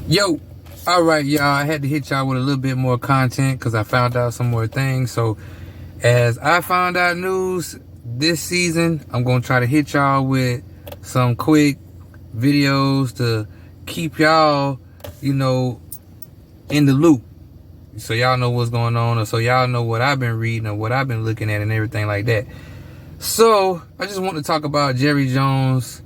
Yo, all right, y'all. I had to hit y'all with a little bit more content because I found out some more things. So, as I found out news this season, I'm going to try to hit y'all with some quick videos to keep y'all, in the loop. So y'all know what's going on, or so y'all know what I've been reading or what I've been looking at and everything like that. So, I just want to talk about Jerry Jones,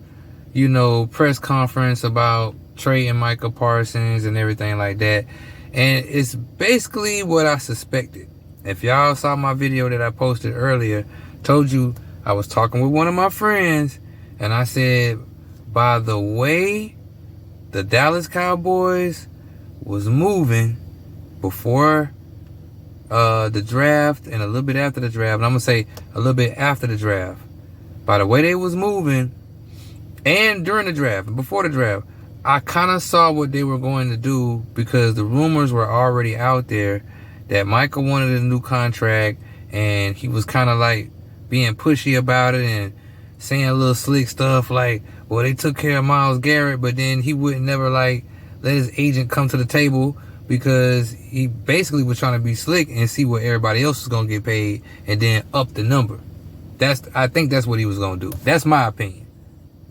press conference about trading Micah Parsons and everything like that. And it's basically what I suspected. If y'all saw my video that I posted earlier, told you I was talking with one of my friends, and I said, by the way the Dallas Cowboys was moving before the draft and a little bit after the draft, and I'm going to say a little bit after the draft, by the way they was moving and during the draft and before the draft, I kind of saw what they were going to do, because the rumors were already out there that Micah wanted a new contract, and he was kind of like being pushy about it and saying a little slick stuff like, well, they took care of Myles Garrett, but then he wouldn't never like let his agent come to the table, because he basically was trying to be slick and see what everybody else was going to get paid and then up the number. I think that's what he was going to do. That's my opinion.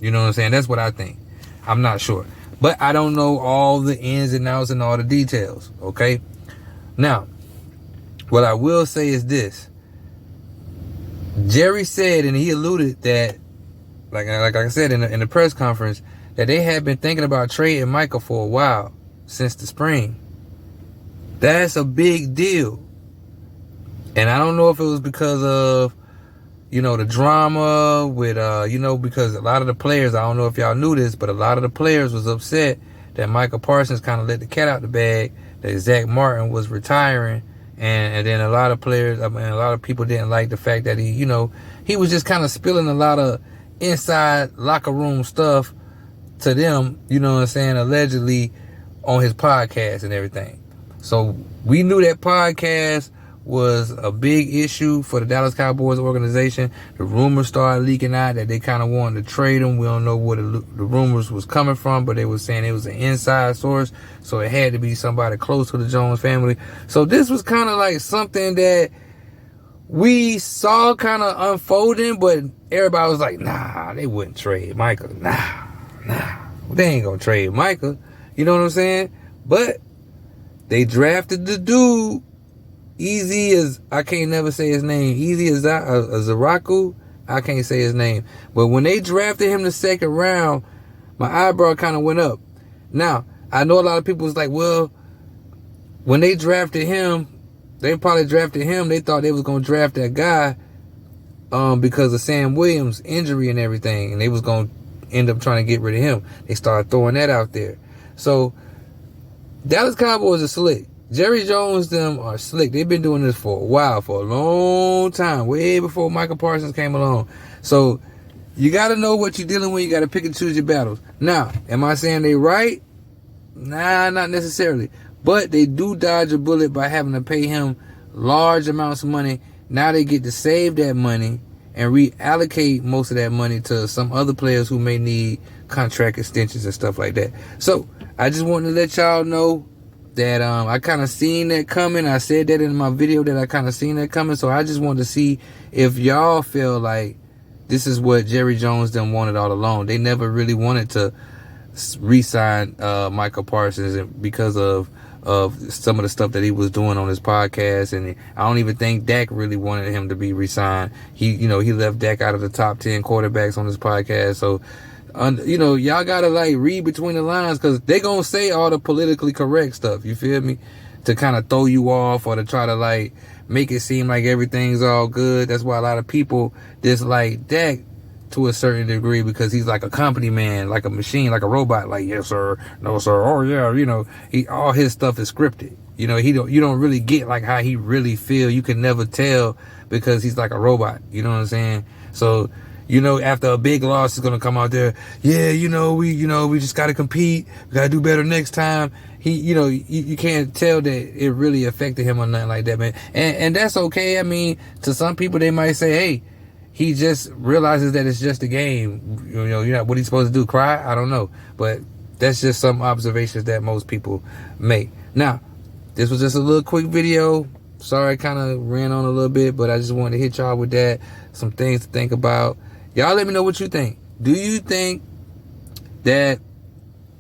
You know what I'm saying? That's what I think. I'm not sure. But I don't know all the ins and outs and all the details, okay? Now, what I will say is this. Jerry said, and he alluded that, like I said in the press conference, that they had been thinking about trading Micah for a while, since the spring. That's a big deal. And I don't know if it was because of, the drama with, because a lot of the players, I don't know if y'all knew this, but a lot of the players was upset that Micah Parsons kind of let the cat out the bag, that Zach Martin was retiring. And then a lot of players, a lot of people didn't like the fact that he was just kind of spilling a lot of inside locker room stuff to them, allegedly on his podcast and everything. So we knew that podcast was a big issue for the Dallas Cowboys organization. The rumors started leaking out that they kind of wanted to trade him. We don't know where the rumors was coming from, but they were saying it was an inside source, so it had to be somebody close to the Jones family. So this was kind of like something that we saw kind of unfolding, but everybody was like, nah, they wouldn't trade Micah. Nah, they ain't gonna trade Micah. You know what I'm saying? But they drafted the dude, I can't never say his name. Zaraku, I can't say his name. But when they drafted him the second round, my eyebrow kind of went up. Now, I know a lot of people was like, well, when they drafted him, they probably drafted him. They thought they was going to draft that guy because of Sam Williams' injury and everything. And they was going to end up trying to get rid of him. They started throwing that out there. So, Dallas Cowboys are slick. Jerry Jones, them are slick. They've been doing this for a while, for a long time, way before Micah Parsons came along. So, you got to know what you're dealing with. You got to pick and choose your battles. Now, am I saying they right? Nah, not necessarily. But they do dodge a bullet by having to pay him large amounts of money. Now they get to save that money and reallocate most of that money to some other players who may need contract extensions and stuff like that. So, I just wanted to let y'all know that I kind of seen that coming. I said that in my video that I kind of seen that coming. So I just wanted to see if y'all feel like this is what Jerry Jones them wanted all along. They never really wanted to re-sign Micah Parsons because of some of the stuff that he was doing on his podcast. And I don't even think Dak really wanted him to be re-signed. He left Dak out of the top 10 quarterbacks on his podcast. So, y'all gotta like read between the lines, because they gonna say all the politically correct stuff, you feel me, to kind of throw you off or to try to like make it seem like everything's all good. That's why a lot of people dislike Dak to a certain degree, because he's like a company man, like a machine, like a robot, like, yes sir, no sir, oh yeah, all his stuff is scripted. You don't really get like how he really feel. You can never tell, because he's like a robot, you know what I'm saying? So after a big loss, is going to come out there. Yeah, we just got to compete. We got to do better next time. You can't tell that it really affected him or nothing like that, man. And that's okay. I mean, to some people, they might say, hey, he just realizes that it's just a game. What he's supposed to do, cry? I don't know. But That's just some observations that most people make. Now, this was just a little quick video. Sorry, I kind of ran on a little bit, but I just wanted to hit y'all with that. Some things to think about. Y'all let me know what you think. Do you think that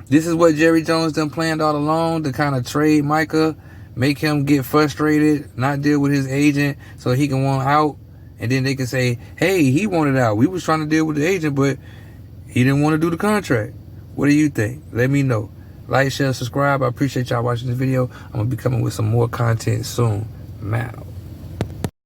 this is what Jerry Jones done planned all along, to kind of trade Micah, make him get frustrated, not deal with his agent so he can want out, and then they can say, hey, he wanted out. We was trying to deal with the agent, but he didn't want to do the contract. What do you think? Let me know. Like, share, subscribe. I appreciate y'all watching this video. I'm going to be coming with some more content soon. I'm out.